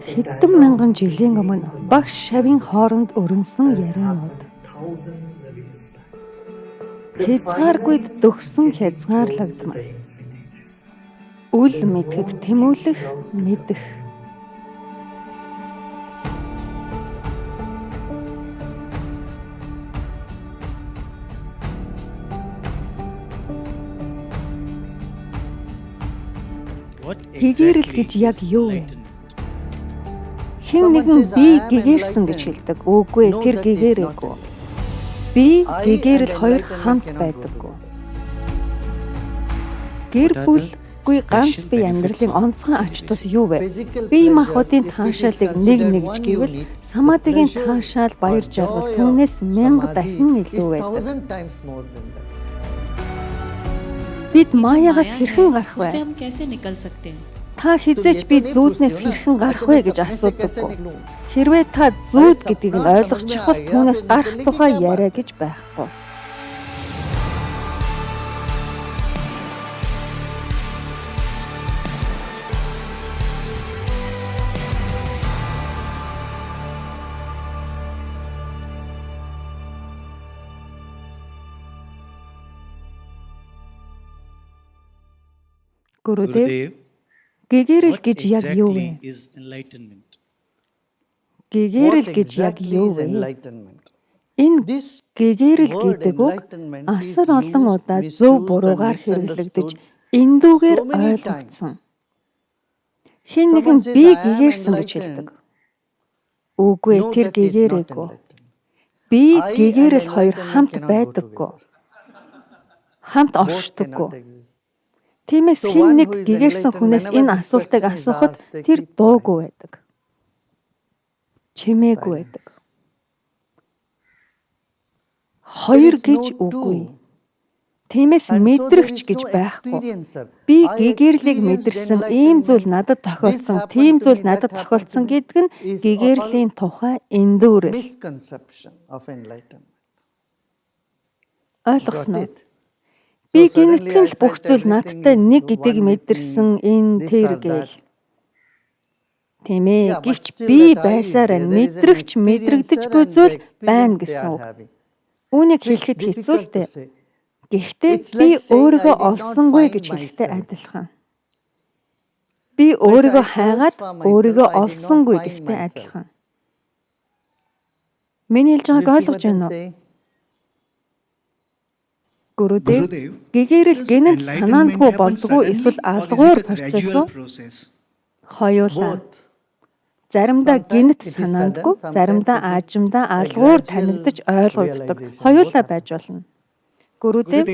Хэдэн мянган жилийн өмнө багш шавийн хооронд өрнсөн яриануд. Хязгааргүйд дөхсөн хязгаарлагдмал. Үл мэдэхэд тэмүүлэх мэдэх. Гэгэрэл гэж яг юу вэ? Хэн нэгэн би гэгэрсэн гэж хэлдэг. Үгүй тэр гэгэрээгүй. Би гэгэрэл хоёр хамт байдаггүй. Гэр бүлгүй ганц би амьдралын онцгой ач тус юу вэ? Бие махбодын таашаалыг нэгж гэвэл самадгийн таашаал баяр жаргал түүнээс 1000 дахин илүү байдаг. Бид маягаас хэрхэн гарах вэ? Та хизээч би зүүднээс хэрхэн гарах вэ гэж асуудаггүй. Хэрвээ та зүүд гэдгийг нь ойлгочих бол түүнээс гарах тухай яриа гэж байхгүй. Гүрүдэв, гэгэрэл гэж яг юу вэ? Гэгэрэл гэж яг юу вэ? Энэ гэгэрэл гэдэг үг асар олон удаа зөв буруугаар хэрэглэгдэж эндүүгээр ойлгогдсон. Хэн нэгэн би гэгэрсэн гэж хэлдэг. Үгүй тэр гэгэрээгүй. Би гэгэрэл хоёр хамт байдаггүй. Хамт оршдоггүй. Тиймээс хэн нэг гэгэрсэн хүнээс энэ асуултыг асуухад тэр дуугүй байдаг. Чимээгүй байдаг. Хоёр гэж үгүй. Тиймээс мэдрэгч гэж байхгүй. Би гэгэрлийг мэдэрсэн, ийм зүйл надад тохиолдсон, тийм зүйл надад тохиолдсон гэдэг нь гэгэрлийн тухай эндүүрэл. Ойлгосноо? Би гинтгэл бүх зүйл надтай нэг гэдгийг мэдэрсэн энэ тэр гээл. Тийм ээ, гэвч би байсаар мэдрэгч мэдрэгдэж буй зүйл байна гэсэн үг. Үүнийг хэлэхэд хэцүү л дээ. Гэхдээ би өөрийгөө олсонгүй гэж хэлэхтэй адилхан. Би өөрийгөө хайгаад өөрийгөө олсонгүй гэхтэй адилхан. Миний хэлж байгааг ойлгож байна уу? Гүрүдэв, гэгэрэл гинэт санаандгүй болдгоо эсвэл алгуур процесс уу? Хоёулаа. Заримдаа гинэт санаандгүй, заримдаа аажимдаа алгуур танигдаж ойлгогддог. Хоёулаа байж болно. Гүрүдэв,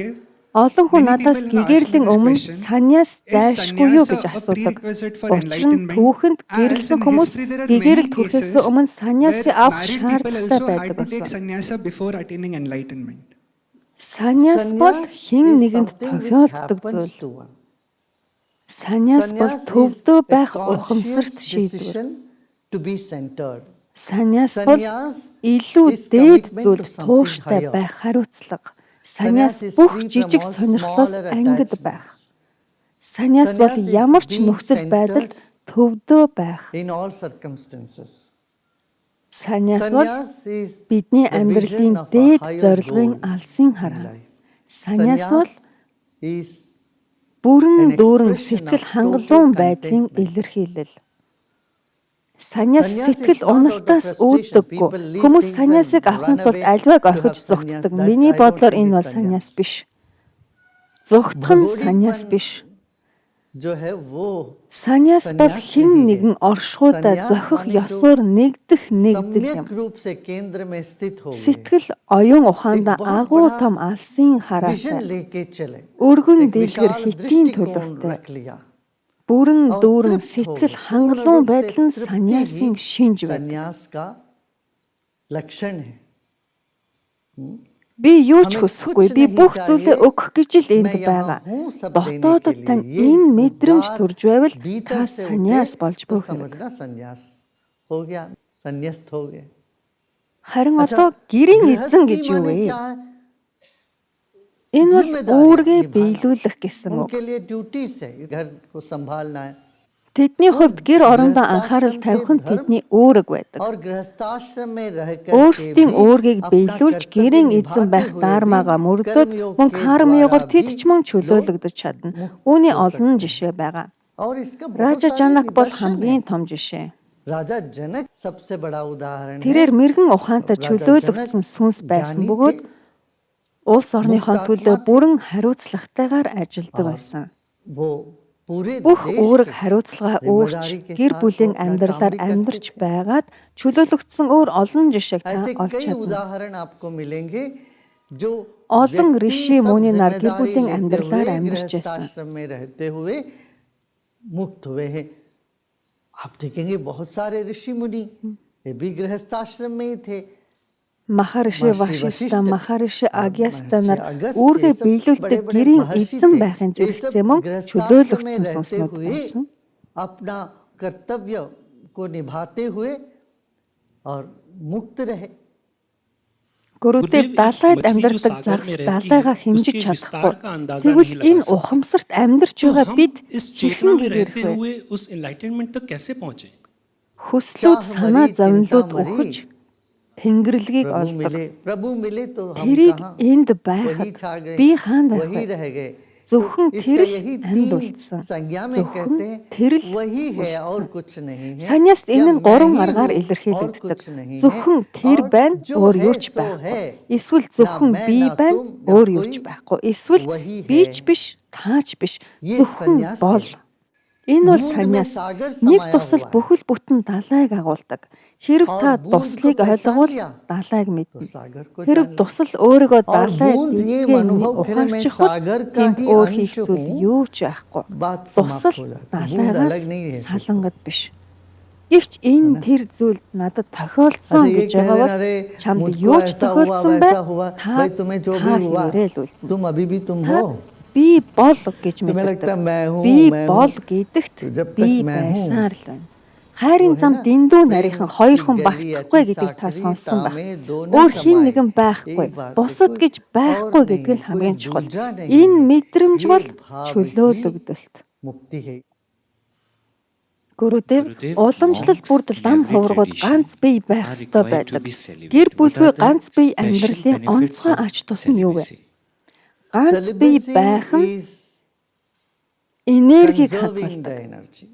олон хүн надаас гэгэрлийн өмнө саняас зайлшгүй юу гэж асуудаг. Учир нь түүхэнд гэрэлсэн хүмүүс гэгэрэл төрөхөөс өмнө саняасыг авах шаардлагатай байдаг байсан. Саняас бол хэн нэгэнд тохиолддог зүйл. Саняас бол төвдөө байх ухамсарт шийдвэр. Саняас бол илүү дээд зүйлд тууштай байх хариуцлага. Саняас бүх жижиг сонирхлоос ангид байх. Саняас бол ямар ч нөхцөл байдалд төвдөө байх. Саняас бол бидний амьдралын дээд зорилгын алсын хараа. Саняас бол бүрэн дүүрэн сэтгэл хангалуун байдлын илэрхийлэл. Саняас сэтгэл уналтаас үүддэггүй. Хүмүүс саняасыг авахын тулд аливааг орхиж зүгтдэг. Миний бодлоор энэ бол саняас биш. Зүгтэх нь саняас биш. Саняас бол хэн нэгэн оршихуудаа зохих ёсоор нэгдэх юм. Сэтгэл оюун ухаандаа агуу том алсын хараатай. Өргөн дэлгэр хитийн төлөвтэй. Бүрэн дүүрэн сэтгэл хангалуун байдал нь саняасын шинж байна. Би юу ч хүсэхгүй. Би бүх зүйлээ өгөх гэж л энд байгаа. Дотоодод тань энэ мэдрэмж төрж байвал та саняас болж бүх юм. Харин одоо гэрийн эзэн гэж юу вэ? Энэ бол үүргээ биелүүлэх гэсэн үг. Тэдний хувьд гэр орондоо анхаарал тавих нь тэдний үүрэг байдаг. और गृहस्थाश्रम में रहकर Өөрсдийн үүргийг биелүүлж гэрийн эзэн байх дармаагаа мөрдөөд мөн кармыгоор тэд ч мөн чөлөөлөгдөж чадна. Үүний олон жишээ байгаа. और इसका Ража Жанак бол хамгийн том жишээ. राजा जनक सबसे बड़ा उदाहरण है। Тэрээр мэрэгэн ухаантай чөлөөлөгдсөн сүнс байсан бөгөөд улс орныхон төлөө бүрэн хариуцлагатайгаар ажилладаг байсан. वो पूरे Бүх देश үүрэг के хариуцлага जिम्मेदारी өөрч के гэр साथ бүлийн वो अपना амьдралаар काम भी амьдарч करते байгаад чөлөөлөгдсөн өөр олон жишээг та ऐसे олж कई чадна. उदाहरण आपको मिलेंगे जो Олон व्यक्ति ऋषि सब मुनि нар गэр जिम्मेदारी бүлийн लेते амьдралаар हुए амьдарч байсан. गृहस्थाश्रम में रहते हुए मुक्त हुए हैं। आप देखेंगे बहुत सारे ऋषि मुनि ये भी गृहस्थाश्रम में ही थे। Махариши Вашиста, Махариши Агьяста нар Агьяст үүргээ ये सब биелүүлдэг बड़े-बड़े гэрийн महर्षि эзэн थे। байхын ये सब зэрэгцээ мөн गृहस्थाश्रम में чөлөөлөгдсөн रहते сүнснүүд हुए байсан. अपना कर्तव्य को निभाते हुए और मुक्त रहे। Гүрүдэв далайд амьдардаг загас далайгаа хэмжиж чадахгүй. Тэгвэл энэ ухамсарт амьдарч तो байгаа हम бид इस चेतना में रहते хэрхэн हुए उस एनलाइटनमेंट तक कैसे पहुंचे? хүслүүд санаа зовнилууд өгч тэнгэрлэгийг प्रभु олдог. मिले तो हम Тэрийг कहाँ энд वही байхад छा गए, би хаан байх वही вэ? रह गए। Зөвхөн इसका тэр यही амьд तीन болсон. संज्ञा में Зөвхөн कहते हैं тэр л वही है और болсон. कुछ नहीं है। Саняаст या энэ нь मैं гурван ही аргаар हूँ और илэрхийлэгддэг. कुछ नहीं है। Зөвхөн тэр और байна, जो өөр है юу ч सो байхгүй. है। Эсвэл ना зөвхөн मैं, би ना байна, तुम, ना өөр юу ч कोई, байхгүй. Эсвэл वही би है। ч биш, та ч биш. ये Зөвхөн संन्यास бол. है। Энэ бол बूंद में саняас. सागर Нэг समाया тусал हुआ है। бүхэл бүтэн далайг агуулдаг. Хэрв और та बूंद туслыг को पहचान ойлговол लिया, далайг तो мэднэ. सागर को Хэрв जान लिया। тусал өөрийгөө और далай बूंद ये гэдгээ अनुभव करे मैं ухаарчихвал सागर का энд ही өөр अंश хийх зүйл हूँ, юу ч байхгүй. बात Тусал समाप्त हो जाती है। बूंद далайгаас अलग नहीं है। салангад биш. Гэвч энэ тэр зүйл надад тохиолдсон अच्छा ये гэж कह байгаа देना бол रे чамд मुझको юу ч ऐसा हुआ тохиолдсон бай. वैसा हुआ, Та भाई तुम्हें जो भी हुआ хийрээ л үлдэнэ. तुम अभी भी तुम Та हो। би бол гэж तुम्हें लगता है мэддэг. मैं हूँ, Би मैं бол हूँ। гэдэгт जब तक би मैं हूँ, байсаар л байна. Хайрын зам дэндүү нарийнхан хоёр хүн багтахгүй гэдгийг та сонсон байх. Өөр хин нэгэн байхгүй. Бусад гэж байхгүй гэдэг нь хамгийн чухал. Энэ мэдрэмж бол чөлөөлөгдөлт. मुक्ति है। Гүрүдэв уламжлал бүрд лам хуврагууд ганц бие байх ёстой байдаг. Гэр бүлгүй ганц бие амьдралын онцгой ач тус нь юу вэ? Ганц бие байх нь энергийг Conserving the хадгалдаг. energy.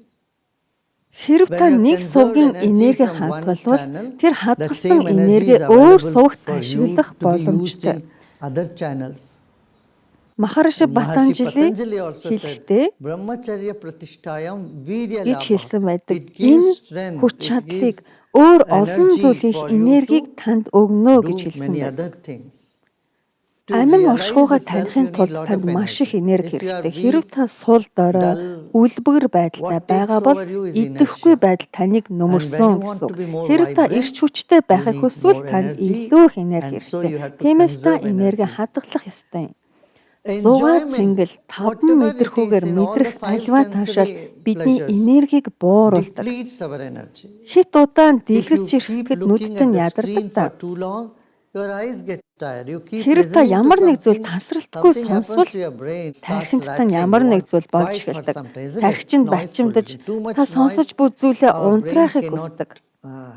Хэрв та нэг сувгийн энерги хадгалвал тэр хадгалсан энерги өөр сувгт ашиглах боломжтой. Other channels. Махарши Maharshi Патанжали Patanjali also said, хэлэхдээ Brahmacharya Pratishtayam Virya гэж Labha. хэлсэн байдаг. It gives Энэ strength, хүч it чадлыг gives өөр олон energy зүйл хийх for you энергийг to танд өгнө гэж do хэлсэн many байдаг. other things. To Амин realize оршихуйгаа the self, танихын you need тулд lot танд of маш их energy. энерги If you are хэрэгтэй. weak, Хэрв та сул дорой, dull, үлбгэр байдалтай what байгаа takes бол over you is идэвхгүй inertia. байдал таныг And when нөмөрсөн you want гэсэн. to be more Хэрв та vibrant, эрч хүчтэй you байхыг need хүсвэл more танд energy, илүү их энерги and so you хэрэгтэй. have to Тиймээс та conserve энерги energy. хадгалах ёстой юм. 100 Enjoyment, цэнгэл 5 whatever it мэдрэхүүгээр is in all the мэдрэх five альва таашаал sensory бидний pleasures, энергийг бууруулдаг. depletes our energy. Хит удаан If you дэлгэц keep ирэхэд looking нүдтэн at the ядардаг screen та. for too long, your eyes get tired. You keep Хэрэг та listening to ямар нэг зүйл something, тасралтгүй something happens сонсвол to your brain, starts тархинд та rattling. ямар You нэг want зүйл болж quiet for эхэлдэг. some time, isn't it? Тархичинд Noise бачимдаж pollution. Too much та сонсож noise, буй зүйлээ our brain унтраахыг cannot, хүсдэг.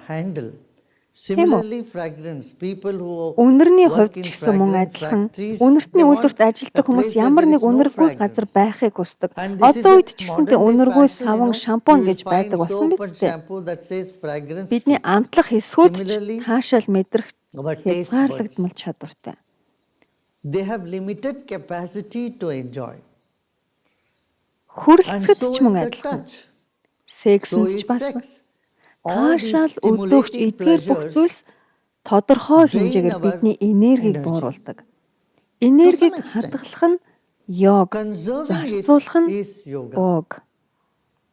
handle. Similarly, fragrance. People who Үнэрний work хувьд in ч гэсэн мөн fragrance адилхан factories, үнэртний they үйлдвэрт want ажилладаг a хүмүүс place where ямар there нэг is no үнэргүй газар fragrance. байхыг хүсдэг. And this is Одоо a үед ч гэсэндээ modern day үнэргүй fashion, саван, you шампунь will гэж байдаг find болсон soap биз and дээ. shampoo that says fragrance Бидний free. амтлах эсвүүд ч Similarly, таашаал мэдрэх our taste хязгаарлагдмал чадвартай. They have limited capacity to enjoy. And Хүрэлцэд so ч is мөн the адилхан. touch. So Сексэнд ч is бас sex. All these таашаал өдөөгч stimulating эдгээр бүх pleasures зүйлс тодорхой drain хэмжээгээр our бидний энергийг energy. бууруулдаг. Энергийг To some extent. хадгалах нь йог, Conserving it зарцуулах нь is yoga. бог.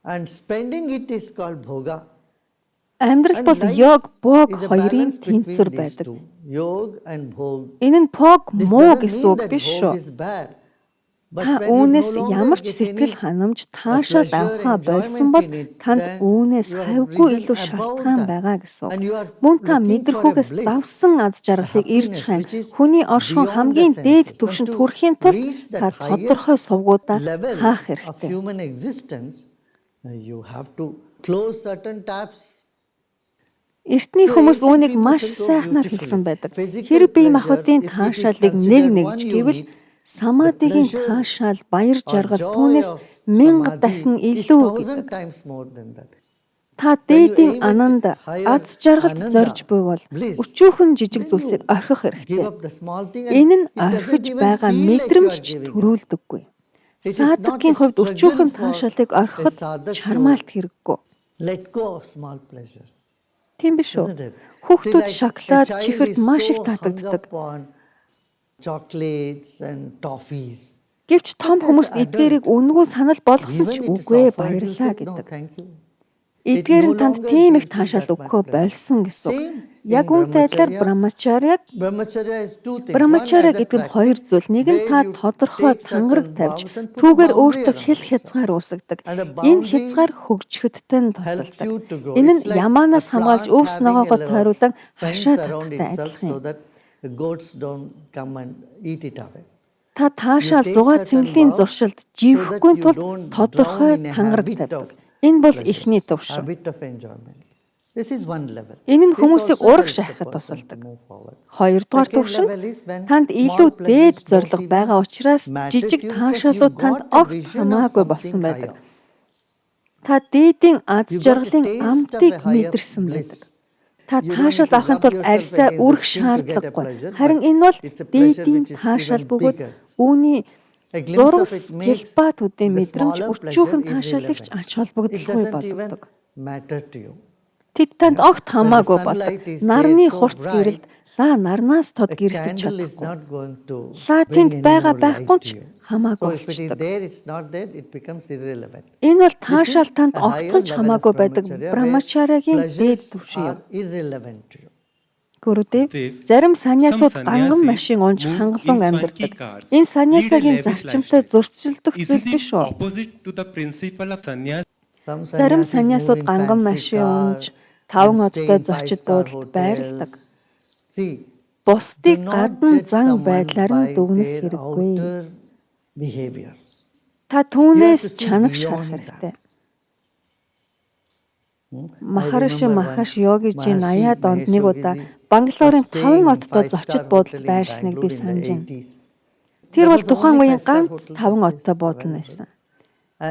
And spending it is called bhoga. Амьдрал And бол life йог, бог is a хоёрын balance between тэнцвэр these байдаг. two. Yog and bhog. Энэ нь бог This муу doesn't гэсэн mean үг that биш bhog шүү. is bad. But Та when you no үүнээс longer ямар ч get сэтгэл any ханамж таашаал pleasure, авахаа болсон бол enjoyment in it, танд then үүнээс you have хавьгүй risen илүү above шалтгаан that. байгаа гэсэн үг. And you are Мөн та looking for a мэдрэхүйгээс bliss, давсан аз жаргалыг a ирж happiness хань which is хүний оршин beyond хамгийн the дээд senses. түвшинд And to хүрэхийн тулд reach та that тодорхой highest сувгуудаа level хаах of хэрэгтэй. human existence, You have to close certain taps. Эртний хүмүүс үүнийг маш сайхнаар хэлсэн байдаг. Хэрэг бие махбодын таашаалыг нэгж гэвэл самадигийн таашаал баяр жаргал түүнээс 1000 дахин илүү гэдэг. Та дээдийн ананд аз жаргалд зорж буйвол өчүүхэн жижиг зүйлсийг орхих хэрэгтэй. Энэ нь орхиж байгаа мэдрэмж төрүүлдэггүй. Садакийн хувьд өчүүхэн таашаалыг орхиход чармаалт хэрэггүй. Let go of small pleasures. Тийм биш үү? Хүүхдүүд шоколад чихэрд маш их татагддаг. Chocolates and toffees. Гэвч том хүмүүст эдгээрийг үнэгүй санал болгосон ч үгүй баярлаа гэдэг. Эдгээр нь танд тийм их таашаал өгөхөө болсон гэсэн. Яг үүнтэй адилаар Brahmacharya гэдэг нь хоёр зүйл. Нэг нь та тодорхой тангараг тавьж түүгээр өөртөө хэл хязгаар үүсгдэг. Энэ хязгаар хөгжихдтэй нь тусалдаг. Энэ нь ямаанаас хамгаалж өвс ногоогоо тойруулан хашаа татахтай адилхан. Та таашаал зугаа цэнгэлийн зуршилд живхгүй тул тодорхой тангараг тавьдаг. Энэ бол эхний төвшин. Энэ нь хүмүүсийг ураг шахахад тусалдаг. Хоёрдугаар төвшин танд илүү дээд зорилго байгаа учраас жижиг таашаалууд танд огт хамаагүй болсон байдаг. Та дээдийн аз жаргалын амтыг мэдэрсэн байдаг. Та таашаал авахын тулд арьсаа үрэх шаардлагагүй. Харин энэ бол дээдийн таашаал бөгөөд үүний зурус гэлбаатуудын мэдрэмж өчүүхэн таашаалагч ач холбогдолгүй болдог. Тэд танд огт хамаагүй болдог. Нарны хурц гэрэлд лаа нарнаас тод гэрэлдэж чадахгүй. Лаа тэнд байхгүй ч хамаагүй болчихдог. Энэ бол таашаал танд огтхон ч хамаагүй байдаг Brahmacharya-гийн дээд түвшин юм. Гүрүдэв, зарим саньяасууд ганган машин унж хангалуун амьдардаг. Энэ саньясагийн зарчимтай зөрчилдөх зүйл биш үү? Зарим саньяасууд ганган машин унж 5 одтой зочид буудалд байрладаг. Бусдыг гадна зан байдлаар нь дүгнэх хэрэггүй. Та түүнээс чанаг шахах хэрэгтэй. Махариш Йогижийн 80-аад онд нэг удаа Бангалорын 5 оттой зочид буудалд байрсныг би санаж байна. Тэр бол тухайн үеийн ганц 5 оттой буудал байсан.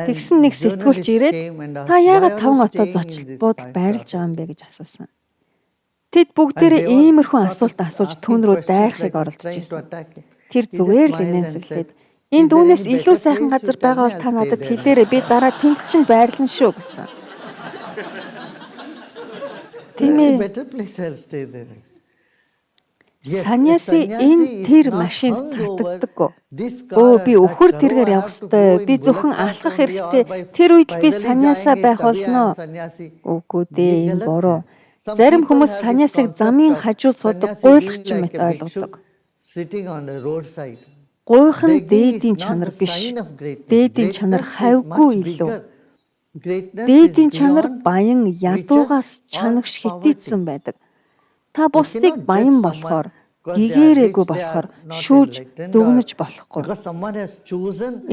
Тэгсэн нэг сэтгүүлч ирээд та яагаад 5 оттой зочид буудал байрлаж байгаа юм бэ гэж асуусан. Тэд бүгдээрээ иймэрхүү асуулт асууж түүн рүү дайрахыг оролдож ирсэн. Тэр зүгээр л инээмсэглээд энэ дүүнээс илүү сайхан газар байгаа бол та надад хэлээрэй, би дараа тэнд чинь байрлана шүү гэсэн. Тиймээ саньяси энэ тэр машинд татагдаггүй. Би өхөр тэргээр явах ёстой. Би зөвхөн алхах хэрэгтэй. Тэр үед би саньясаа байх болно. Үгүй дээ, энэ буруу. Зарим хүмүүс саньясыг замын хажуу суудаг гуйлагч мэт ойлгодог. Гуйх нь дээдийн чанар биш. Дээдийн чанар хавьгүй илүү. Дээдийн чанар баян ядуугаас чанагш хитээдсэн байдаг. Та бусдыг баян болохоор, гэгээрээгүй болохоор шүүж дүгнэж болохгүй.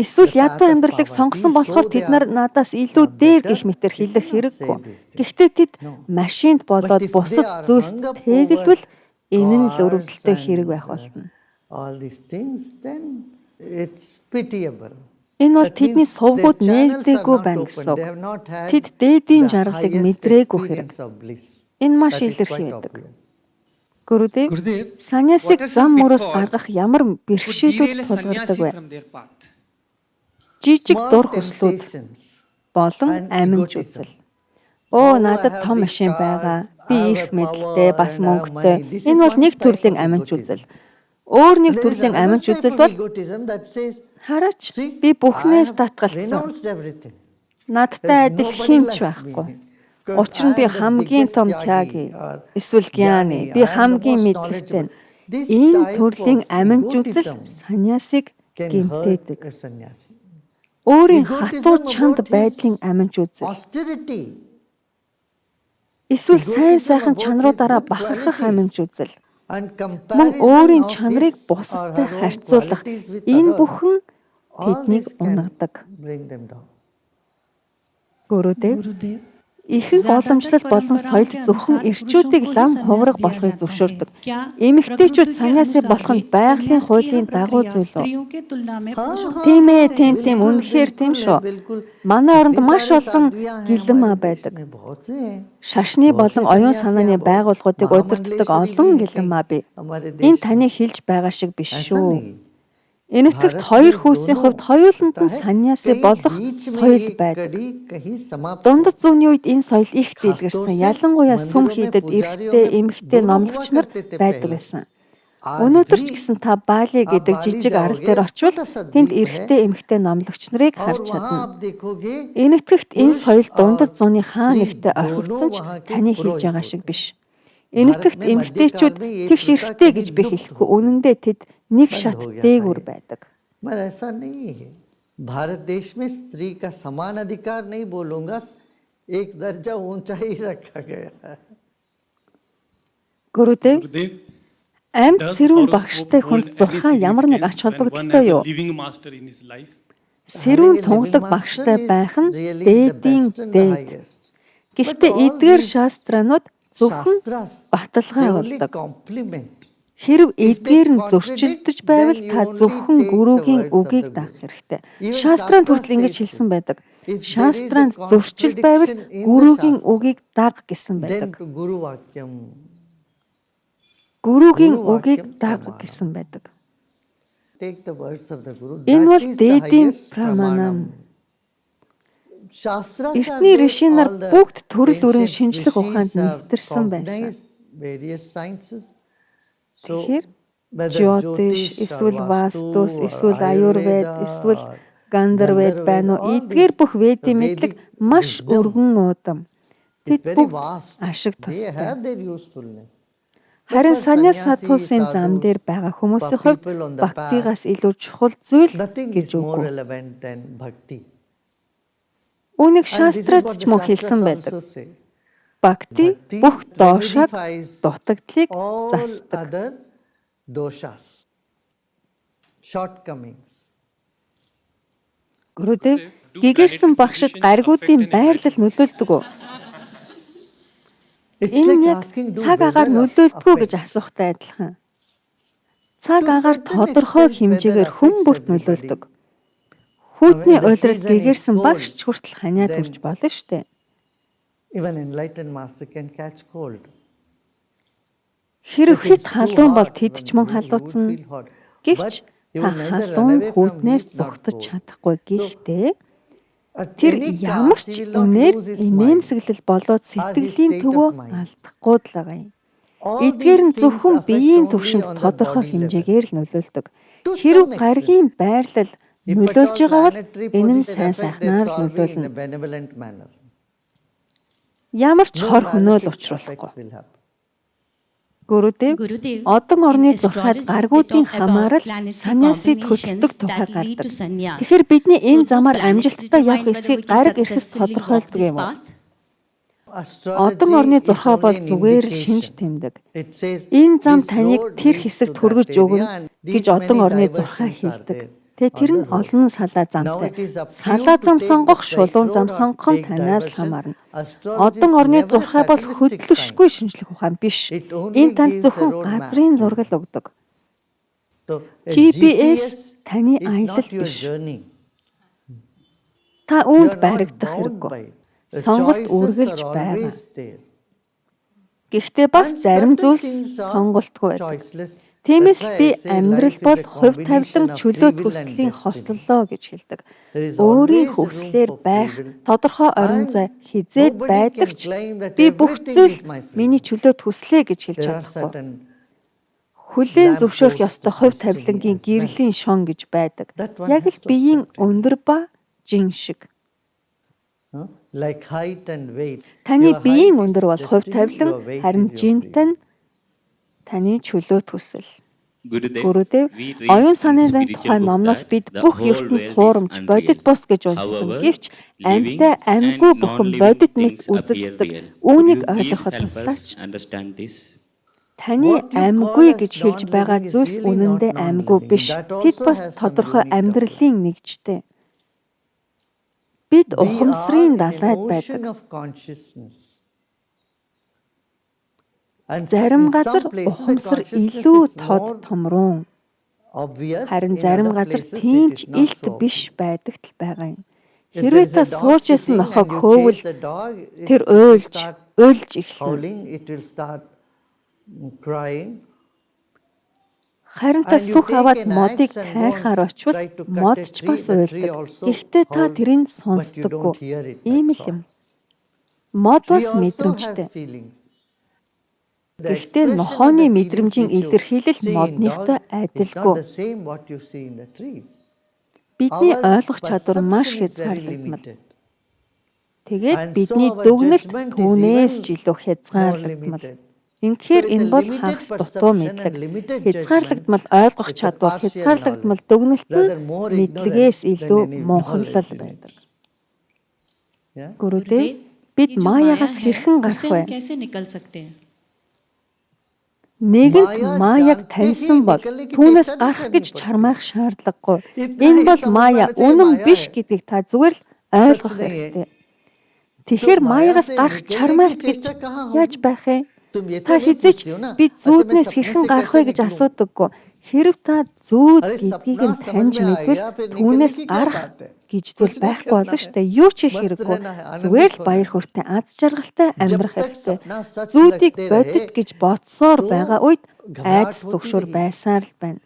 Эсвэл ядуу амьдралыг сонгосон болохоор тэд надаас илүү дээр гэх мэтэр хэлэх хэрэггүй. Гэхдээ тэд машинд болоод бусад зүйлс тэгэлбэл энэ нь л өрөвдөлтэй хэрэг байх болно. Энэ бол тэдний сувгууд нээлттэйгүй байна гэсэн үг. Тэд дээдийн жаргалыг мэдрээгүй хэрэг. Энэ маш илэрхий байдаг. Гүрүдэв, саньясыг зам мөрөөс гаргах ямар бэрхшээлүүд тулгардаг вэ? Жижиг дур хүслүүд болон аминж үзэл. Надад том машин байгаа. Би их мэдлэлтэй, бас мөнгөтэй. Энэ бол нэг төрлийн аминж үзэл. Өөр нэг төрлийн аминж үзэл бол хараач, би бүхнээс татгалцсан. Надтай адил хинч байхгүй. Учир нь би хамгийн том тяги, эсвэл гяни, би хамгийн мэдлэгтэй. Энэ төрлийн аминж үзэл саньясыг гэмтээдэг. Өөрийн хатуу чанд байдлын аминж үзэл. Эсвэл сайн сайхан чанаруудаараа бахархах аминж үзэл. Мөн өөрийн чанарыг бусадтай харьцуулах энэ бүхэн тэднийг унагадаг. Гүрүдэв ихэнх уламжлал болон соёл зөвхөн ирчүүдийг лам хувраг болохыг зөвшөөрдөг. Эмэгтэйчүүд санаасаа болох нь байгалийн хуулийн дагуу зүйл үү? Тийм ээ, тийм үнэхээр тийм шүү. Манай оронд маш олон гэлэн маа байдаг. Шашны болон оюун санааны байгууллагуудыг удирддаг олон гэлэн маа бий. Энэ таны хэлж байгаа шиг биш шүү. Энэтхэгт хоёр хүүсийн хувьд хоёуланд нь саньяасаа болох соёл байдаг. Дундад зууны үед энэ соёл их дэлгэрсэн. Ялангуяа сүм хийдэд эрэгтэй, эмэгтэй номлогч нар байдаг байсан. Өнөөдөр ч гэсэн та Бали гэдэг жижиг арал дээр очивол тэнд эрэгтэй, эмэгтэй номлогч нарыг харж чадна. Энэтхэгт энэ соёл дундад зууны хаа нэгтээ орхигдсон ч таны хийж байгаа шиг биш. Энэтхэгт эмэгтэйчүүд тэгш эрэгтэй гэж би хэлэхгүй. Үнэн дээр тэд нэг шат дээгүүр байдаг. मगर ऐसा नहीं है भारत देश में स्त्री का समान अधिकार नहीं बोलूंगा एक दर्जा ऊंचा ही रखा गया है Гүрүдэв गुरुदेव амьд does сэрүүн horoscope багштай hold хүнд зурхаа any ямар нэг ач significance when one холбогдолтой has юу? a living master in his life? Сэрүүн тунгалаг багштай байх нь дээдийн дээд. Гэхдээ эдгээр шастранууд зөвхөн баталгаа болдог. Хэрв эдгээр нь зөрчилдөж байвал та зөвхөн гүрүүгийн үгийг даах хэрэгтэй. Шастранд хүртэл ингэж хэлсэн байдаг. Шастранд зөрчил байвал гүрүүгийн үгийг даг гэсэн байдаг. Гүрүүгийн үгийг даг гэсэн байдаг. Энэ бол дээдийн праманам. Эртний риши нар бүгд төрөл бүрийн шинжлэх ухаанд нэвтэрсэн байсан. Тэгэхээр Жьотиш, эсвэл Вастус, эсвэл Аюрвед, эсвэл Гандарвед байна уу? Эдгээр бүх ведийн мэдлэг маш өргөн уудам. Тэд бүгд ашиг тустай. Харин саньяас сатуусын зам дээр байгаа хүмүүсийн хувьд бхактигаас илүү чухал зүйл гэж үгүй. Үүнийг шастрат ч мөн хэлсэн байдаг. Бхакти бүх доошаг, дутагдлыг засдаг. Гүрүдэв гэгэрсэн багшид гаригуудын байрлал нөлөөлдөг үү? Энэ яг цаг агаар нөлөөлдгөө гэж асуухтай адилхан. Цаг агаар тодорхой хэмжээгээр хүн бүрт нөлөөлдөг. Хүйтний уйлрал гэгэрсэн багш ч хүртэл ханиад хүрч болно штэ. Хэрэг хэд халуун бол тэд ч мөн халууцсан. Гэвч та халуун хүйтнээс зугтаж чадахгүй. Гэхдээ тэр ямар ч үнээр инээмсэглэл болоод сэтгэлийн төвөө алдахгүй л байгаа юм. Эдгээр нь зөвхөн биеийн төвшөнд тодорхой хэмжээгээр л нөлөөлдөг. Хэрэг гаригийн байрлал нөлөөлж байгаа бол энэ нь сайн сайхнаар нөлөөлнө. Ямар ч хор хөнөөл учруулахгүй. Гүрүдэв одон орны зурхаад гаргуудын хамаарал саньяасыг хөдөлдөг тухай гардаг. Тэгэхээр бидний энэ замаар амжилттай явах эсхийг гараг ирэхс тодорхойлдог юм уу? Одон орны зурхаа бол зүгээр шинж тэмдэг. Энэ зам таныг тэр хэсэгт хүргэж өгнө гэж одон орны зурхаа хэлдэг. Тэгээ тэр нь олон салаа замтай. Салаа зам сонгох, шулуун зам сонгох нь танаас хамаарна. Одон орны зурхаа бол хөдлөшгүй шинжлэх ухаан биш. Энэ танд зөвхөн газрын зураг өгдөг. GPS таны аялал биш. Та үүнд баригдах хэрэггүй. Сонголт үргэлж байгаа. Гэхдээ бас зарим зүйлс сонголтгүй байдаг. Тиймээс би амьдрал бол хувь тавилан чөлөө төслийн хослолоо гэж хэлдэг. Өөрийн хүслээр байх, тодорхой орон зай хизээд байдаг ч би бүх зүйл миний чөлөө төслөө гэж хэлж чадахгүй. Хүлээн зөвшөөрөх ёстой хувь тавилангийн гэрлийн шон гэж байдаг. Яг л биеийн өндөр ба жин шиг. Таны биеийн өндөр бол хувь тавилан, харин жинтэй нь таны чөлөө төсөл. Гүрүдэв оюун санааны тухай номноос бид бүх ертөнц хуурамч бодит бус гэж уншсан. Гэвч амьтай амьгүй бүхэн бодит нэг үзэгддэг. Үүнийг ойлгоход туслаач. Таны амьгүй гэж хэлж байгаа зүйлс үнэндээ амьгүй биш. Тэд бас тодорхой амьдралын нэгжтэй. Бид We ухамсарын are in an далайд ocean байдаг. of consciousness. And Зарим in газар some places the ухамсар consciousness илүү is тод more томрон. obvious. Харин In зарим other газар places it тeenч is not илт so биш obvious. байдагт л байгаа юм. If Хэрвээ there is та a dog сууж ясан sitting нохоо and you хөөвөл chase the dog, тэр it will уйлж start эхэлнэ. howling, it will start crying. Харин та And you сүх take аваад an модыг axe and go тайхаар and очвол try to cut мод a ч tree, бас the tree уйлдаг. also Гэхдээ та howls, тэрийг but you сонсдоггүй. don't hear it. Ийм That's л юм. all. Мод Tree бас also has мэдрэмжтэй. feelings. The Гэхдээ expression of нохооны the feelings мэдрэмжийн which you илэрхийлэл see in модныхтой dog is not адилгүй. the same what you see in the trees. Бидний Our ойлгох чадвар маш perception is very хязгаарлагдмал. limited. Тэгээд And бидний so our дүгнэлт judgment is түүнээс ч even илүү more хязгаарлагдмал. limited. Инхээр So with энэ a бол limited хагас дутуу perception мэдлэг. and limited Хязгаарлагдмал judgment, ойлгох it's a чадвар, partial хязгаарлагдмал knowledge. дүгнэлт Rather нь more мэдлэгээс ignorance илүү than any мунхаглал knowledge in байдаг. it. Yeah? Гүрүдээ бид ये जो маягаас माया है, хэрхэн гарах उससे вэ? हम कैसे निकल सकते हैं? Нэгэнт Мая маяг जानते таньсан ही бол निकलने की түүнээс चेष्टा नहीं гарах करनी гэж पड़ती। чармаах шаардлагагүй. इतना Энэ ही бол समझ мая में आना चाहिए, үнэн माया биш है। гэдгийг та зүгээр л ойлгох Сач नहीं है। хэрэгтэй. Тэгэхээр तो маягаас माया से гарах निकलने की чармаалт гэж चेष्टा कहाँ яаж होगी? байх вэ? तुम ये Та तो नहीं хизээч पूछते हो ना, би अच्छा मैं зүүднээс सपने хэрхэн से гарах कैसे вэ гэж निकलूं? асуудаггүй. Хэрэв та зүүд अरे гэдгийг सपना нь समझ таньж में आ мэдвэл गया, फिर निकलने түүнээс की क्या гарах बात है? гэж कुछ зүйл नहीं байхгүй करना болно है। шүү дээ. Юу ч хийх मस्त хэрэггүй. रहना है, आनंदित Зүгээр л होना баяр है। хүртээ аз жаргалтай जब амьдрах तक хэрэгтэй. सपना सच Зүүдийг लगते бодит रहे, гэж бодсоор तो байгаа үед घबराहट айдас होती түгшүүр रही। байсаар л байна.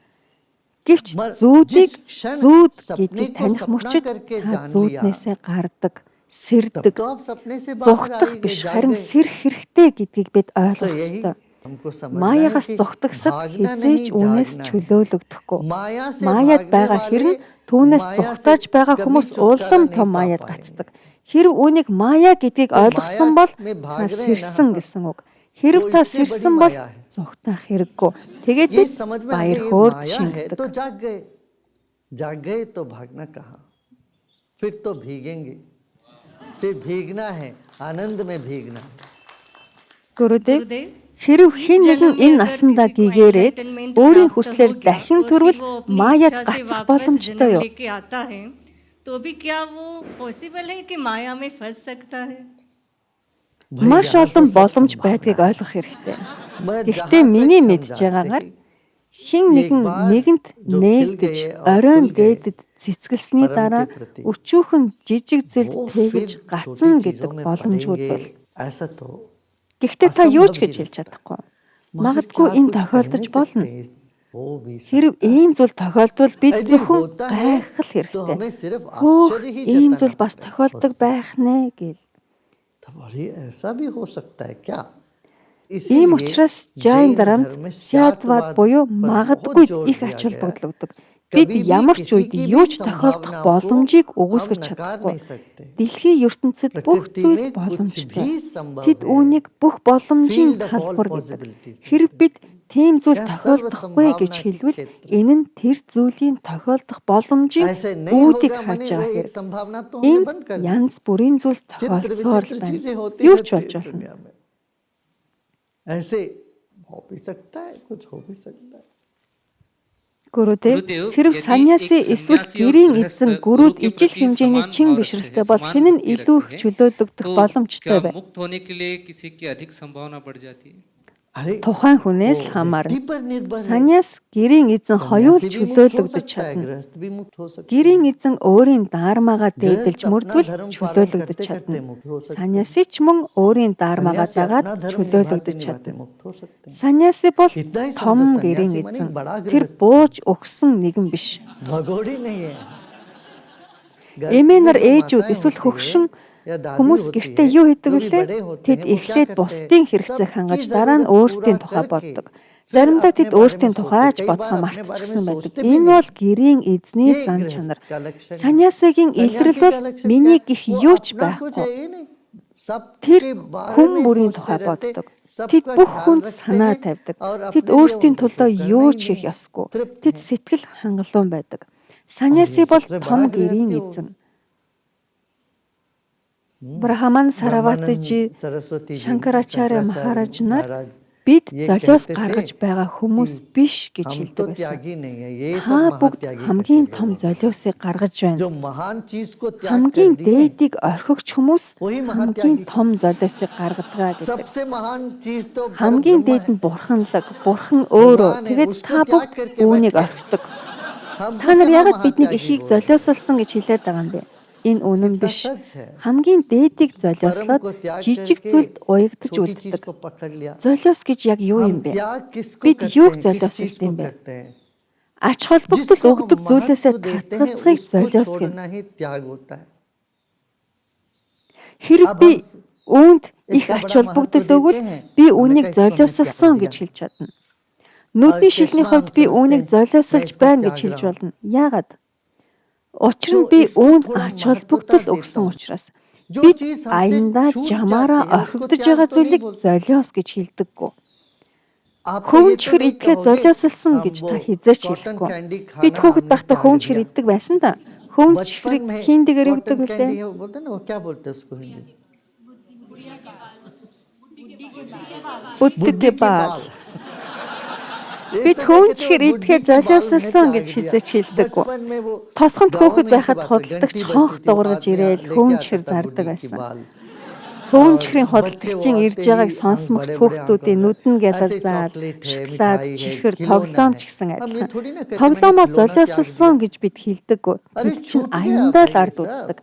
Гэвч जिस зүүдийг क्षण зүүд सपने гэдгийг को таних सपना мөчид करके та जान लिया, зүүднээсээ гардаг, तब сэрдэг, तो आप सपने से बाहर зугтах आएंगे, биш харин जाएंगे। сэрх хэрэгтэй гэдгийг бид तो ойлгох यही ёстой. हमको समझना है Маягаас कि зугтагсад भागना хизээч नहीं үнээс जागना है। чөлөөлөгдөхгүй. माया से Маяд भागने байгаа वाले хэрн түүнээс माया से зугтааж байгаа कभी хүмүүс छुटकारा улам नहीं том पा маяд पाएंगे। гацдаг. Хэрв үүнийг мая гэдгийг तो ойлгосон माया бол में та भाग रहे हैं сэрсэн ना, гэсэн үг. Хэрв वो та इससे बड़ी сэрсэн бол माया है। зугтаах хэрэггүй. Тэгээд ये бид समझ में आ баяр गया ये хөөрж माया है шингэдэг. तो जाग गए तो भागना कहाँ, फिर तो भीगेंगे, फिर भीगना है, आनंद में भीगना है। Гүрүдээ गुरुदेव, хэрв इस хэн जन्म нэгэн में энэ अगर насандаа किसी को гэгээрээд enlightenment өөрийн प्राप्त хүслээр हो गया, дахин और төрвөл फिर वो अपनी маяд इच्छा से гацах वापस боломжтой जन्म юу? लेके आता है, तो भी क्या वो पॉसिबल है कि माया में फंस सकता है? भाई Маш यहाँ तो олон सब боломж संभावना байдгийг है। ойлгох хэрэгтэй. मगर Гэхдээ जहाँ миний तक हम мэдж जानते байгаагаар हैं, хин нэгэн нэгэнт जो खिल нээлтэж गए और оройн खुल गए дээдэд цэцгэлсний परम дараа के प्रति, өчүүхэн жижиг зүйлд वो тээгж फिर гацна छोटी гэдэг चीजों में боломжгүй पड़ेंगे, зүйл. ऐसा तो Гэхдээ та юу ч असंभव гэж ही хэлж लगता है। чадахгүй. मगर Магадгүй क्या энэ कुछ тохиолдож करने болно. सकते हैं? हो भी Хэрв सकता है। ийм зүйл тохиолдвол бид यदि зөвхөн होता है гайхах л तो хэрэгтэй. हमें सिर्फ Хөөх, आश्चर्य ही ийм जताना зүйл бас पड़ेगा। тохиолдог байх нэ гэл. तब अरे ऐसा भी हो सकता है क्या? Ийм учраас Жайн дарамт Сядвад буюу магадгүй их ач холбогдол өгдөг. Бид ямар ч үед юу ч тохиолдох боломжийг үгүйсгэж чадахгүй. Дэлхийн ертөнцид бүх зүйл боломжтой. Тэд үүнийг бүх боломжийн талбар гэдэг. Хэрэг бид тийм зүйл тохиолдохгүй гэж хэлвэл энэ нь тэр зүйлийн тохиолдох боломжийг үүдийг хааж байгаа хэрэг. Энэ янз бүрийн зүйлс тохиолдсоор байна. Юу ч болж болно. ऐसे हो भी सकता है, कुछ हो भी सकता है। Гүрүдээ хэрв саньяаси эсвэл гэрийн эзэн гүрүүд ижил хэмжээний чин бишрэлтэй бол хэн нь илүү их чөлөөлөгдөх боломжтой вэ? मुक्त होने के लिए किसी की अधिक संभावना बढ़ जाती है। Тухайн хүнээс л хамаарна. Саньяас гэрийн эзэн хоёул чөлөөлөгдөж чадна. Гэрийн эзэн өөрийн даармаагаа дээдэлж мөрдвөл чөлөөлөгдөж чадна. Саньяаси ч мөн өөрийн даармаагаа дагаад чөлөөлөгдөж чадна. Саньяаси бол том гэрийн эзэн. Тэр бууж өгсөн нэгэн биш. Эмээнэр ээжүүд эсвэл хөгшин хүмүүс гэртээ юу хийдэг вүлээ? Тэд эхлээд бусдын хэрэгцээг хангаж дараа нь өөрсдийн тухай боддог. Заримдаа тэд өөрсдийн тухайж бодхоо мартчихсан байдаг. Энэ бол гэрийн эзний зан чанар. Саньяасагийн илрэл бол миний гих юу ч байхгүй. Тэр хүн бүрийн тухай боддог. Тэд бүх хүнд санаа тавьдаг. Тэд өөрсдийн төлөө юу ч хийх ёсгүй. Тэд сэтгэл хангалуун байдаг. Саньяаси бол том гэрийн эзэн. Брахман Сараватiji, Шанкарачарya Махарадж нар бид ये золиос कहते гаргаж थे байгаа хүмүүс биш гэж हम хэлдэг तो байсан. त्यागी नहीं है, ये सब Та бүгд महात्यागी хамгийн कहते том हैं। золиосыг гаргаж байна. जो महान चीज को त्याग कर Хамгийн दिए, дээдийг орхигч хүмүүс वही хамгийн महात्यागी। том золиосыг гаргадаг гэдэг. सबसे महान चीज तो Хамгийн परब्रह्म дээд है। нь бурханлаг, бурхан өөрөө. भगवान है, Тэгээд उसको та त्याग бүгд करके үүнийг बैठे। орхидог. हमको Та нар कहाँ яагаад биднийг महात्यागी ихийг बोलते हैं? золиосолсон гэж хэлээд байгаа юм бэ? Энэ үнэн कितना биш. सच है। Хамгийн дээдийг परम золиослоод को त्याग жижиг करके зүйлд уягдаж छोटी चीज үлддэг. को पकड़ लिया। Золиос гэж яг юу юм हम бэ? त्याग किसको Бид करते юуг हैं, किस चीज золиослт को юм бэ? करते हैं? Ач холбогдол जिसको हम өгдөг зүйлээсээ महत्व देते हैं татгалзахыг उसको золиос гэнэ. छोड़ना ही त्याग होता है। Хэрэг अब би हम үүнд их इसका ач बड़ा महत्व холбогдол देते өгвөл हैं। би हमने үүнийг कहा इसको हमने золиослсон त्याग гэж दिया। хэлж чадна. Нүдний और шилний किस्मा हम хувьд би समझते үүнийг हैं, золиосолж मैं इसको байна гэж त्याग хэлж रहा हूँ। болно. Яагаад? Учир нь जो би इसको үүнд थोड़ा ач महत्वता холбогдол देता өгсөн हूँ। учраас जो бид चीज हमसे аяндаа छूट жамаараа जाती है, उसको орхигдож त्याग байгаа तो नहीं зүйлийг बोलते। золиос гэж хэлдэггүй. आप तो Хөвөн ये तो чихэр नहीं идэхэд कहोगे, золиосолсон हम гэж वो та хизээч कॉटन хэлэхгүй. कैंडी Би खाना түүхэд हमने байхдаа त्याग хөвөн чихэр दिया। иддэг байсан да. Хөвөн बचपन чихрийг में хийндэгээр कॉटन өгдөг कैंडी үлээ. है, वो बोलते हैं ना, वो क्या बोलते हैं उसको हिंदी? Бүддэг बुड्ढी के баа. बाल। Бид хөвөн чихэр идэхэд золиосолсон гэж хизээч хэлдэггүй. बचपन में वो Тосгонд गाँव хүүхэд में ऐसी байхад बात है, худалдагч घंटी хонх बजती थी, дуурайж आदमी ирээд लेके хөвөн आता чихэр था зардаг बुड्ढी के байсан. बाल। Хөвөн और чихрийн बच्चे худалдагчийн वो ирж आते байгааг ही сонсмогц बड़े बड़े хүүхдүүдийн आंखों нүдэн से, гэдэл ऐसे заад चॉकलेट है, шоколад, मिठाई है, чихэр, खिलौना тоглоом है। ч гэсэн हम ये адилхан. थोड़ी ना कहते, मैंने Тоглоомоо खिलौना त्याग золиосолсон दिया। гэж бид хэлдэггүй. अरे Бид чинь छूट गया аяндаа л भाई ард सब। үлддэг.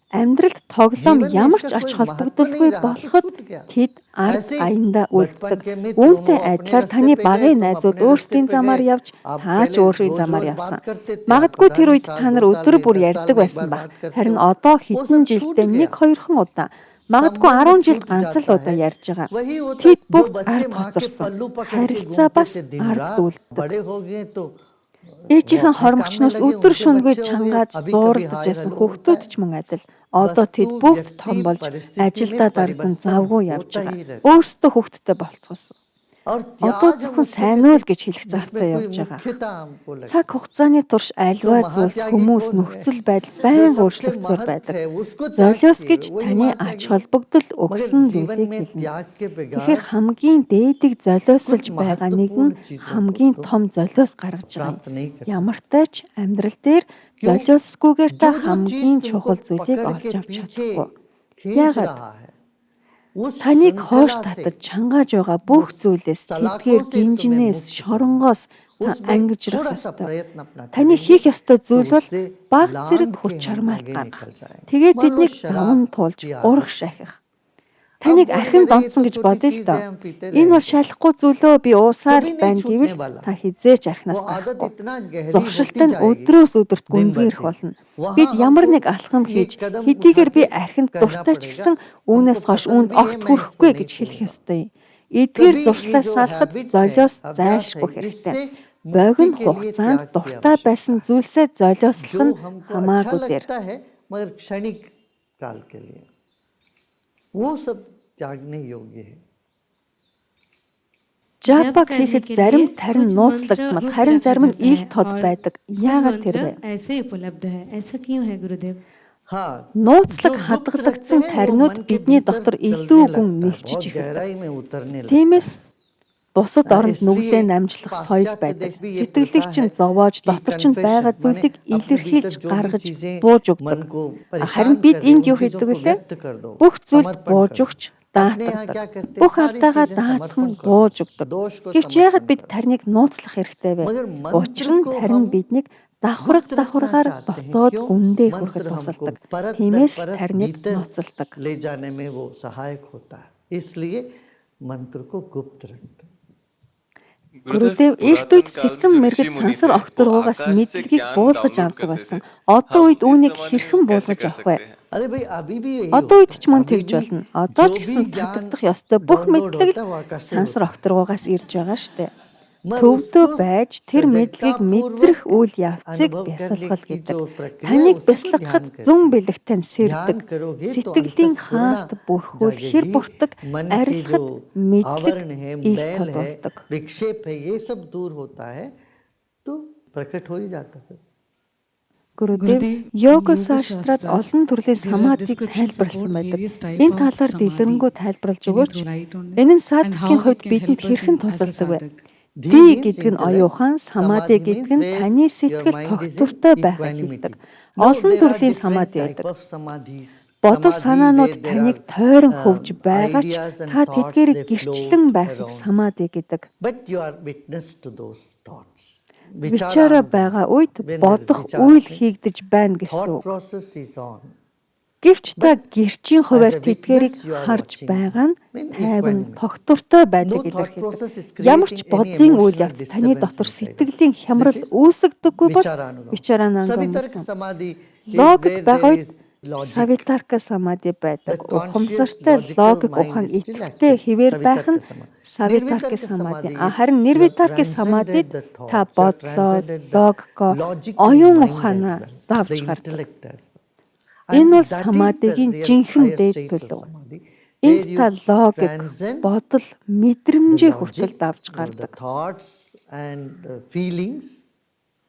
Амьдралд тоглоом जीवन में ямар ч इसका ач कोई महत्व холбогдолгүй नहीं रहा, तो болоход छूट गया। тэд ард ऐसे ही аяндаа बचपन үлддэг. के मित्र, Үүнтэй वो अपने адилаар रास्ते таны पे багын गए, तुम найзууд अपने өөрсдийн रास्ते पे замаар गए। явж आप таа ч पहले өөрийн रोज замаар रोज явсан. बात करते थे, आप Магадгүй पता тэр नहीं үед साल та нар दो साल өдөр में, бүр 10 साल ярьдаг में एक байсан बार баг. बात करते Харин हो। одоо वो хэдэн सब छूट жилдээ गया। 1-2хан удаа магадгүй संबंध 10 жилд छूट ганц л जाता удаа है। ярьж байгаа. वही होता है Тэд जो бүгд बच्चे ард माँ के хоцорсон. पल्लू पकड़ के Харилцаа घूमते бас थे दिन ард रात, үлддэг. बड़े हो गए तो Ээжийнхэн वो अपने काम में хормогчноос लगे, өдөр उनके шөнөгүй बच्चे हो गए, чангааж अभी कभी зуурдаж हाय байсан हेलो होता хүүхдүүд है। ч мөн адил. Одоо тэд वस्तु, бүгд व्यक्ति, том болж परिस्थिति में ажилдаа дардан परिवर्तन завгүй явж होता ही байгаа. रहता है। Өөрсдөө хүүхдтэй болцгоосон. और Одоо त्याग हम зөвхөн उसको сайн уу л कहते гэж हैं, хэлэх जिसमें заатай कोई явж байгаа. मुख्यता हमको लगे। Цаг хугацааны турш альва जो зүйлс महात्यागी хүмүүс कौन है? нөхцөл байдал जो байн सबसे өөрчлөгцөөр महत्व байдаг. है, उसको त्याग Золиос किए, гэж वही таны महात्यागी ач है। холбогдол मगर өгсөн जीवन зүйлийг में хэлнэ. त्याग के Тэгэхээр बगैर хамгийн дээдийг золиосолж कुछ байгаа нэг нь महत्वपूर्ण चीजों को хамгийн तो том золиос гаргаж байгаа प्राप्त नहीं कर юм. Ямартай ч амьдрал дээр क्यों? золиосгүйгээр та जो जो चीज хамгийн तुमको чухал зүйлийг पकड़ олж के авч पीछे чадахгүй. खींच Яагаад? रहा है, उस Таныг хоош श्रृंखला से, татаж чангааж байгаа бүх зүйлээс, सलाखों тэдгээр से तुम्हें гинжинээс, मुक्त шоронгоос та उसमें ангижрах थोड़ा सा ёстой. प्रयत्न अपना Таны करेंगे, хийх ёстой तो зүйл бол उससे баг लांघ зэрэг के хүч हम чармаалт आगे гаргах. निकल जाएंगे। Тэгээд मान लो тэднийг शराब даван туулж की урах आदत। шахих. Таныг अब архин बोलेगा, "ये донцсон तो гэж छोटी бодъё л चीज доо. है, हम पीते Энэ бол रहेंगे।" шалахгүй зүйлөө би уусаар कभी л नहीं байна छूटने гэвэл वाला। та хизээч वो архинаас आदत гарахгүй. इतना गहरी Зогшилтой होती нь जाएगी, өдрөөс өдөрт दिन гүнзгийх ब болно. दिन। Бид वहाँ ямар हमको нэг алхам ये хийж कदम хэдийгээр उठा би के архинд करना дуртай ч पड़ेगा। гэсэн हमको үүнээс хойш पसंद үүнд भी है, огт मैं хүрэхгүй इसको гэж नहीं хэлэх छूऊंगा। ёстой. Эдгээр सभी ये зуршлаас जो салахад habits золиос है, अभ्यास зайлшгүй है, хэрэгтэй. इससे Богино मुक्ति के लिए хугацаанд त्याग की дуртай आवश्यकता байсан है। зүйлсээ золиослох जो нь हमको अच्छा хамаагүй дээр. लगता है मगर क्षणिक काल के लिए, वो सब त्यागने योग्य है। Жапак хийхэд зарим тарин нууцлагдмал, харин зарим нь ил тод байдаг. Яагаад тэр вэ? ऐसे उपलब्ध है, ऐसा क्यों है गुरुदेव? हाँ, Нууцлаг जो गुप्त хадгалагдсан रहते हैं, वो таринууд मन के бидний भीतर дотор चलने илүү लगता гүн है, нэвчиж बहुत эхэлдэг. गहराई में उतरने लगता Тиймээс है। бусад оронд इसलिए нүглээ намжлах соёл पाश्चात्य байдаг. देश भी ये Сэтгэлийг प्रथा чинь है зовоож, कि дотор чинь байгаа confession, зүйлийг माने अपने илэрхийлж भीतर जो भी гаргаж चीजें бууж मन өгдөг. को परेशान Харин бид कर रही, энд उन юу चीजों хийдэг को вүлээ? व्यक्त कर दो, Бүх зүйл समर्पण бууж करो। өгч अपने यहाँ क्या даатгадаг. करते हैं, Бүх सारी артаагаа चीजें даатхан समर्पण करो, бууж өгдөг. दोष को Гэвч समर्पण яагаад бид करो। тарныг нууцлах хэрэгтэй вэ? मगर मंत्र Учир нь को тарин हम биднийг давхарга गुप्त रखना давхаргаар चाहते हैं। дотоод क्यों? гүндээ मंत्र хүрэхэд हमको тусалдаг. परत दर Тиймээс परत тарныг भीतर нууцладаг. ले जाने में वो सहायक होता है, इसलिए मंत्र को गुप्त रखते हैं। Гүрүдэв эрт үед цэцэн мэрэгд сансар огторгоогоос мэдлэгийг буулгаж авдаг байсан. Одоо үед үүнийг хэрхэн буулгаж авах вэ? अरे भाई अभी भी यही Одоо үед होता ч है। мөн अभी тэгж भी болно. Одоо ч जो гэсэн भी ज्ञान татагдах ёстой бүх download мэдлэг होता है, वो आकाश से сансар होता है। огторгоогоос ирж байгаа штэ. मगर Төвдөө उसको байж тэр мэдлэгийг мэдрэх үйл явцыг अनुभव करने бясалгал की гэдэг. जो प्रक्रिया है, Таныг उसी को бясалгахад ध्यान зүн कहते हैं। бэлэгтэн сэрдэг. ध्यान करोगे तो Сэтгэлийн अंतःस्फुरणा хаалт бүрхүүл хэр जागेगी, буртаг मन की арилахад जो мэдлэг आवरण है, ил बैल है, тодордог. विक्षेप है, ये सब दूर होता है तो प्रकट हो ही जाता है। Гүрүдэв йога саштрад олон төрлийн самадыг тайлбарласан байдаг. Энэ талаар дэлгэрэнгүй тайлбарлаж өгөөч. Энэ нь садхикийн хувьд бидэнд хэрхэн тусалдаг вэ? Ди гэдэг нь оюухан, самади гэдэг нь таны сэтгэл тогтвортой байхыг хэлдэг. Олон төрлийн самади байдаг. Бодол санаанууд таныг тойрон хөвж байгаа ч та тэдгээрийг гэрчлэн байхыг самади гэдэг. Вичара байгаа үед бодох үйл хийгдэж байна гэсэн үг. Гэвч та гэрчийн хуваар тэдгээрийг харж байгаа нь тайван тогтвортой байдаг илэрхийлдэг. Ямар ч бодлын үйл явц таны дотор сэтгэлийн хямрал үүсгдэггүй бол вичаранангамсан. Логик байгаа үед савитарка самади байдаг. Ухамсартай логик ухаан идэвхтэй хэвээр байх нь савитарка самади. Харин нирвитарка самадид та бодлоо, логико, оюун ухаанаа давж гардаг. Энэ бол самадигийн жинхэнэ дээд төлөв. Энд та логик, бодол, мэдрэмжээ хүртэл давж гардаг.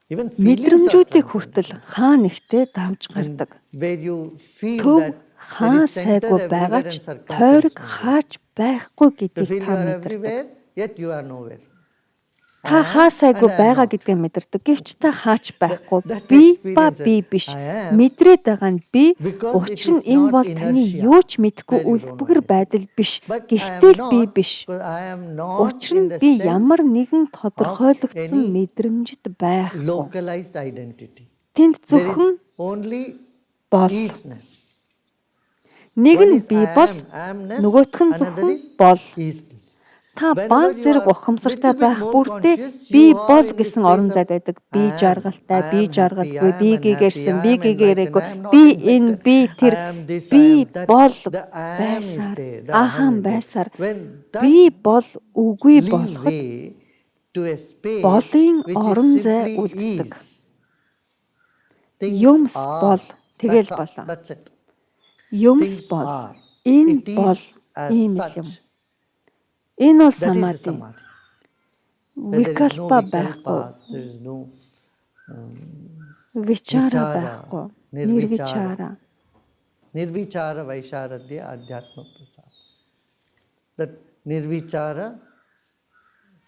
Мэдрэмжүүдийг хүртэл хаа нэгтээ давж гардаг. Төв хаа сайгүй байгаа ч тойрог хаач байхгүй гэдгийг та мэдэрдэг. Та хаа сайгүй байгаа гэдгээ мэдэрдэг. Гэвч та хаач байхгүй. Би ба би биш. Мэдрээд байгаа нь би. Учир нь энэ бол таны юу ч мэдэхгүй үлбгэр байдал биш. Гэхдээ би биш. Учир нь би ямар нэгэн тодорхойлогдсон мэдрэмжид байхгүй. Тэнд зөвхөн бол. Нэг нь би бол, нөгөөх нь зөвхөн бол. Та баг зэрэг ухамсартай байх бүртээ би бол гэсэн орон зайд байдаг. Би жаргалтай, би жаргалгүй, би гэгэрсэн, би гэгэрээгүй, би энэ, би тэр, би бол байсаар, ахан байсаар, би бол үгүй болоход болын орон зай үлддэг. Юмс бол тэгэл болоо. Юмс бол, энэ бол ийм юм. Энэ бол самади. Викалпа байхгүй. Вичара байхгүй. Нирвичара. Nirvichara Vaisharadya Adhyatma Prasad. That Nirvichara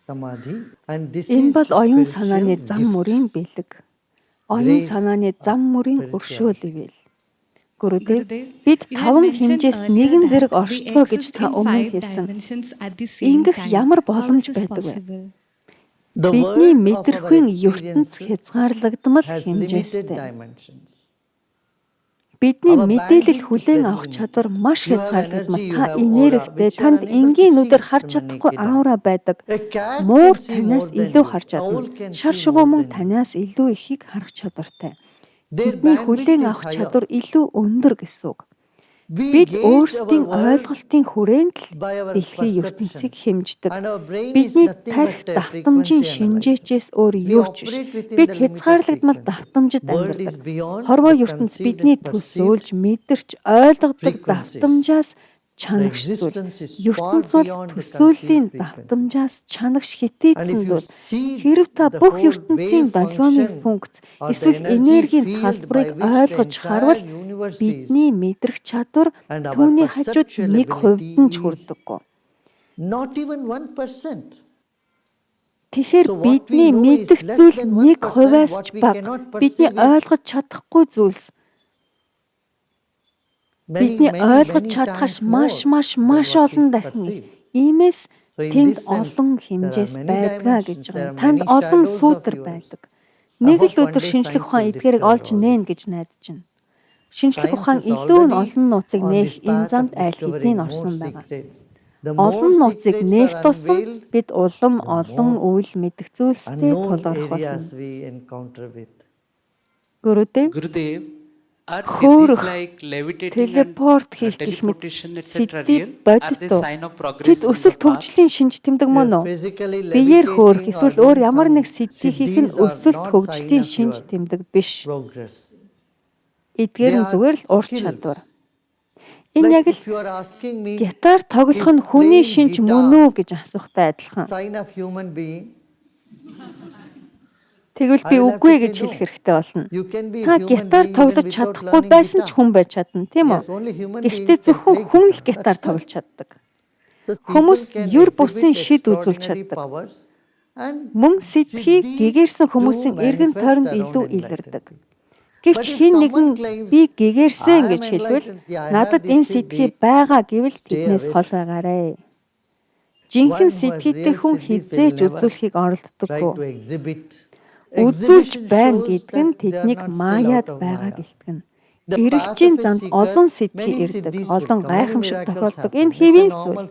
Samadhi and this Энэ is бол оюун spiritual санааны зам gift. мөрийн бэлэг. Оюун санааны зам мөрийн өршөөл ивэл. Гүрүдэв бид 5 хэмжээс нэгэн зэрэг оршдгоо гэж та өмнө хэлсэн. Ингэх ямар боломж байдаг вэ? Бидний мэдрэхүйн ертөнц хязгаарлагдмал хэмжээстэй. Бидний мэдээлэл хүлээн авах чадвар маш хязгаарлагдмал. Та энергитэй, танд энгийнүүдээр харж чадахгүй аура байдаг. Муур танаас илүү харж чадна. Шар шугууман танаас илүү ихийг харах чадвартай. Бидний хүлээн авах чадвар илүү өндөр гэсэн үг. Бид өөрсдийн ойлголтын хүрээнд л дэлхийн ертөнцийг хэмждэг. Бидний тарих давтамжийн шинжээчээс өөр юу ч биш. Бид хязгаарлагдмал давтамжид амьдардаг. Хорвоо ертөнц бидний төсөөлж, мэдэрч, ойлгодог давтамжаас чанагш зүйл. ертөнц бол төсөөллийн давтамжаас чанагш хитээдсэн зүйл. Хэрэв та бүх ертөнцийн долгионы функц эсвэл энергийн талбарыг ойлгож харвал бидний мэдрэх чадвар түүний хажууд 1% ч хүрдэггүй. Not even 1%. Тэгэхээр бидний мэдэх зүйл 1%-аас ч бага. Бидний ойлгож чадахгүй зүйлс бидний ойлгож чадхаас маш олон дахин иймээс тэнд олон хэмжээс байдгаа гэж байгаа. Танд олон сүүдэр байдаг. Нэг л өдөр шинжлэх ухаан эдгээрийг олж нээн гэж найдаж байна. Шинжлэх ухаан илүү олон нууцыг нээх энэ замд аль хэдийн орсон байгаа. Олон нууцыг нээх тусам бид улам олон үйл мэдэх зүйлстэй тулгарх болно. Gurudev, Earth Хөөрөх, is like levitating телепорт and хийх гэх мэт teleportation etc. сэдвийг real? Are they боддог. sign of progress Тэд on өсөлт the path? хөгжлийн шинж тэмдэг мөн үү? Биеэр хөөрөх эсвэл өөр ямар нэг сэдвийг нь өсөлт хөгжлийн шинж тэмдэг биш. Эдгээр нь зүгээр л ур чадвар. Энэ яг л гитар тоглох нь хүний шинж мөн үү гэж асуухтай адилхан. Тэгвэл би үгүй гэж хэлэх хэрэгтэй болно. Та гитар тоглож чадахгүй байсан ч хүн байж чадна, тийм үү? Гэхдээ зөвхөн хүн л гитар тоглож чаддаг. Хүмүүс юр бусын шид үзүүлж чаддаг. Мөн сэтгэхийг гэгэрсэн хүмүүсийн эргэн тойронд илүү илэрдэг. Гэвч хэн нэгэн би гэгэрсэн гэж хэлвэл надад энэ сэтгэхий байгаа гэвэл тэднээс хол байгаарэ. Жинхэнэ сэтгэхүйтэй хүн хизээж үзүүлэхийг оролддоггүй. Үзүүлж байна гэдг нь тэднийг маяад байгаа гэлтгэн. Эрэлжийн занд олон сэтгэхий ирдэг, олон гайхамшиг тохиолдог. Энэ хэвийн зүйл.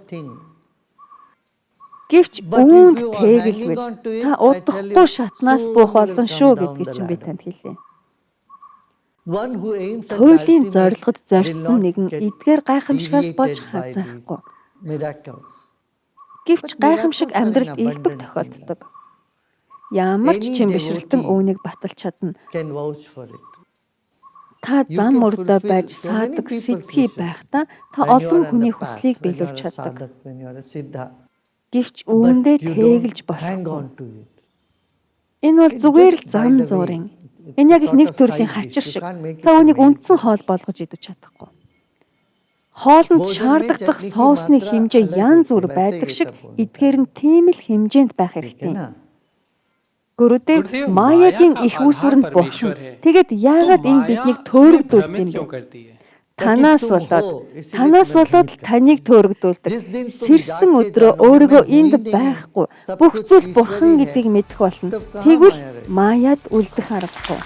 Гэвч үүнд тэгэлвэл та удахгүй шатнаас буух олон шүү гэдгийг чинь би танд хэлье. Туйлын зорилгод зорьсон нэгэн эдгээр гайхамшигаас болж хазаахгүй. Гэвч гайхамшиг амьдралд илбэг тохиолддог. Ямар ч чимбэшрэлтэн үүнийг баталж чадна. Та зам мөрдөө байж саадаг сэтгэхий байхдаа та олон хүний хүслийг биелүүлж чаддаг. Гэвч үүндээ тэгэлж болохгүй. Энэ бол зүгээр л зам зуурын. Энэ яг их нэг төрлийн хачир шиг. Та үүнийг үндсэн хоол болгож идэж чадахгүй. Хоолнд шаардлагатай соусны хэмжээ янз бүр байдаг шиг эдгээр нь тийм л хэмжээнд байх хэрэгтэй. Гүрүдэв Маягийн их үүсвэрэнд бурхан. Тэгэд яагаад энэ биднийг төөрөгдүүлдэг юм бэ? Танаас болоод таныг төөрөгдүүлдэг. Сэрсэн өдрөө өөрийгөө энд байхгүй бүх зүйл бурхан гэдгийг мэдэх болно. Тэгвэл Маяд үлдэх аргагүй.